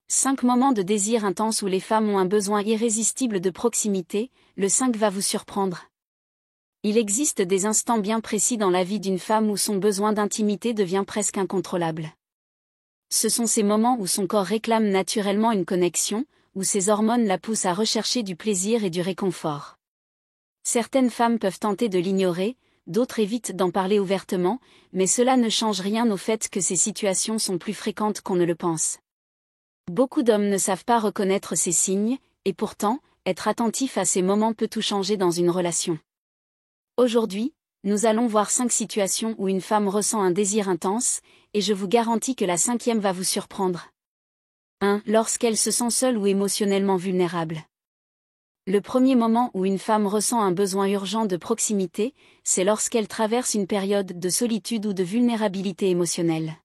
5 moments de désir intense où les femmes ont un besoin irrésistible de proximité, le 5 va vous surprendre. Il existe des instants bien précis dans la vie d'une femme où son besoin d'intimité devient presque incontrôlable. Ce sont ces moments où son corps réclame naturellement une connexion, où ses hormones la poussent à rechercher du plaisir et du réconfort. Certaines femmes peuvent tenter de l'ignorer, d'autres évitent d'en parler ouvertement, mais cela ne change rien au fait que ces situations sont plus fréquentes qu'on ne le pense. Beaucoup d'hommes ne savent pas reconnaître ces signes, et pourtant, être attentif à ces moments peut tout changer dans une relation. Aujourd'hui, nous allons voir 5 situations où une femme ressent un désir intense, et je vous garantis que la 5e va vous surprendre. 1. Lorsqu'elle se sent seule ou émotionnellement vulnérable. Le premier moment où une femme ressent un besoin urgent de proximité, c'est lorsqu'elle traverse une période de solitude ou de vulnérabilité émotionnelle.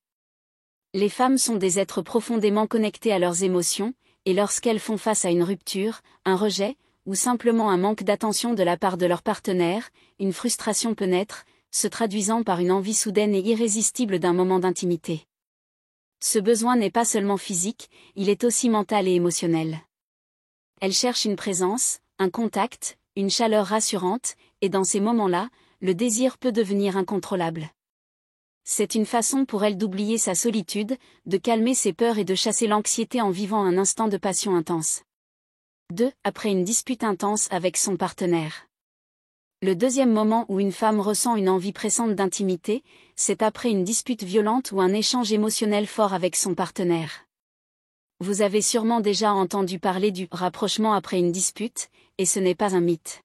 Les femmes sont des êtres profondément connectés à leurs émotions, et lorsqu'elles font face à une rupture, un rejet, ou simplement un manque d'attention de la part de leur partenaire, une frustration peut naître, se traduisant par une envie soudaine et irrésistible d'un moment d'intimité. Ce besoin n'est pas seulement physique, il est aussi mental et émotionnel. Elle cherche une présence, un contact, une chaleur rassurante, et dans ces moments-là, le désir peut devenir incontrôlable. C'est une façon pour elle d'oublier sa solitude, de calmer ses peurs et de chasser l'anxiété en vivant un instant de passion intense. 2. Après une dispute intense avec son partenaire. Le deuxième moment où une femme ressent une envie pressante d'intimité, c'est après une dispute violente ou un échange émotionnel fort avec son partenaire. Vous avez sûrement déjà entendu parler du rapprochement après une dispute, et ce n'est pas un mythe.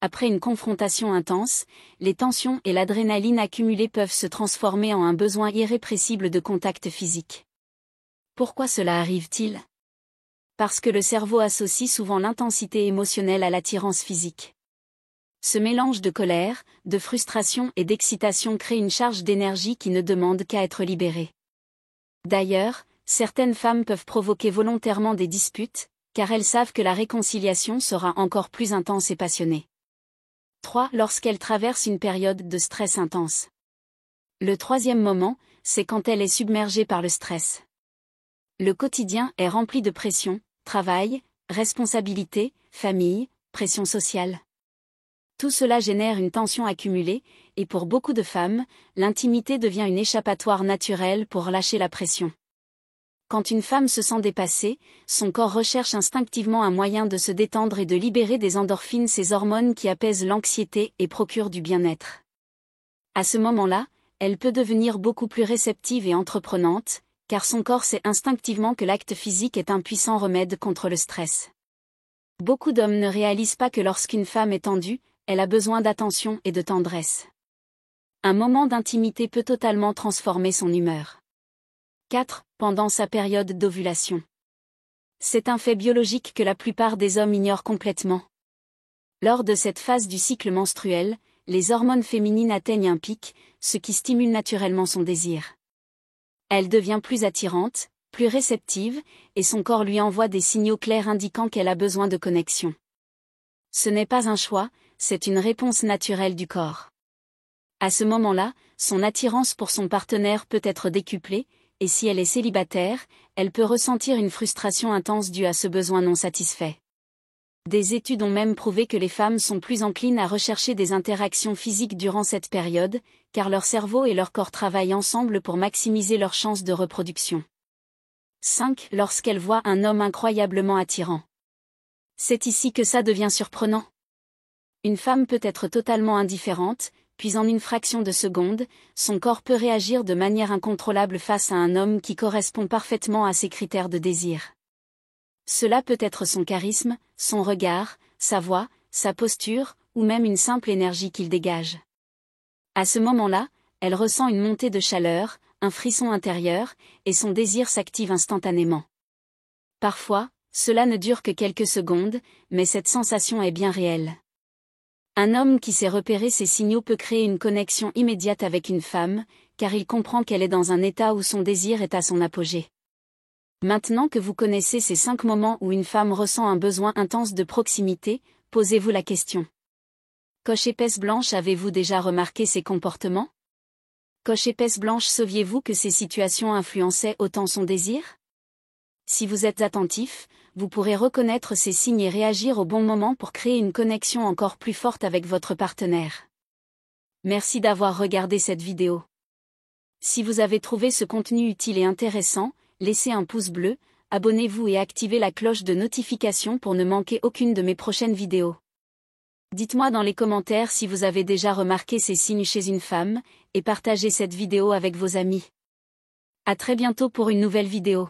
Après une confrontation intense, les tensions et l'adrénaline accumulées peuvent se transformer en un besoin irrépressible de contact physique. Pourquoi cela arrive-t-il ? Parce que le cerveau associe souvent l'intensité émotionnelle à l'attirance physique. Ce mélange de colère, de frustration et d'excitation crée une charge d'énergie qui ne demande qu'à être libérée. D'ailleurs, certaines femmes peuvent provoquer volontairement des disputes, car elles savent que la réconciliation sera encore plus intense et passionnée. 3. Lorsqu'elle traverse une période de stress intense. Le troisième moment, c'est quand elle est submergée par le stress. Le quotidien est rempli de pression, travail, responsabilité, famille, pression sociale. Tout cela génère une tension accumulée, et pour beaucoup de femmes, l'intimité devient une échappatoire naturelle pour lâcher la pression. Quand une femme se sent dépassée, son corps recherche instinctivement un moyen de se détendre et de libérer des endorphines, ces hormones qui apaisent l'anxiété et procurent du bien-être. À ce moment-là, elle peut devenir beaucoup plus réceptive et entreprenante, car son corps sait instinctivement que l'acte physique est un puissant remède contre le stress. Beaucoup d'hommes ne réalisent pas que lorsqu'une femme est tendue, elle a besoin d'attention et de tendresse. Un moment d'intimité peut totalement transformer son humeur. 4. Pendant sa période d'ovulation. C'est un fait biologique que la plupart des hommes ignorent complètement. Lors de cette phase du cycle menstruel, les hormones féminines atteignent un pic, ce qui stimule naturellement son désir. Elle devient plus attirante, plus réceptive, et son corps lui envoie des signaux clairs indiquant qu'elle a besoin de connexion. Ce n'est pas un choix, c'est une réponse naturelle du corps. À ce moment-là, son attirance pour son partenaire peut être décuplée, et si elle est célibataire, elle peut ressentir une frustration intense due à ce besoin non satisfait. Des études ont même prouvé que les femmes sont plus enclines à rechercher des interactions physiques durant cette période, car leur cerveau et leur corps travaillent ensemble pour maximiser leurs chances de reproduction. 5. Lorsqu'elle voit un homme incroyablement attirant. C'est ici que ça devient surprenant. Une femme peut être totalement indifférente, puis en une fraction de seconde, son corps peut réagir de manière incontrôlable face à un homme qui correspond parfaitement à ses critères de désir. Cela peut être son charisme, son regard, sa voix, sa posture, ou même une simple énergie qu'il dégage. À ce moment-là, elle ressent une montée de chaleur, un frisson intérieur, et son désir s'active instantanément. Parfois, cela ne dure que quelques secondes, mais cette sensation est bien réelle. Un homme qui sait repérer ces signaux peut créer une connexion immédiate avec une femme, car il comprend qu'elle est dans un état où son désir est à son apogée. Maintenant que vous connaissez ces 5 moments où une femme ressent un besoin intense de proximité, posez-vous la question. Coche épaisse blanche, avez-vous déjà remarqué ces comportements ? Coche épaisse blanche, saviez-vous que ces situations influençaient autant son désir ? Si vous êtes attentif, vous pourrez reconnaître ces signes et réagir au bon moment pour créer une connexion encore plus forte avec votre partenaire. Merci d'avoir regardé cette vidéo. Si vous avez trouvé ce contenu utile et intéressant, laissez un pouce bleu, abonnez-vous et activez la cloche de notification pour ne manquer aucune de mes prochaines vidéos. Dites-moi dans les commentaires si vous avez déjà remarqué ces signes chez une femme, et partagez cette vidéo avec vos amis. À très bientôt pour une nouvelle vidéo.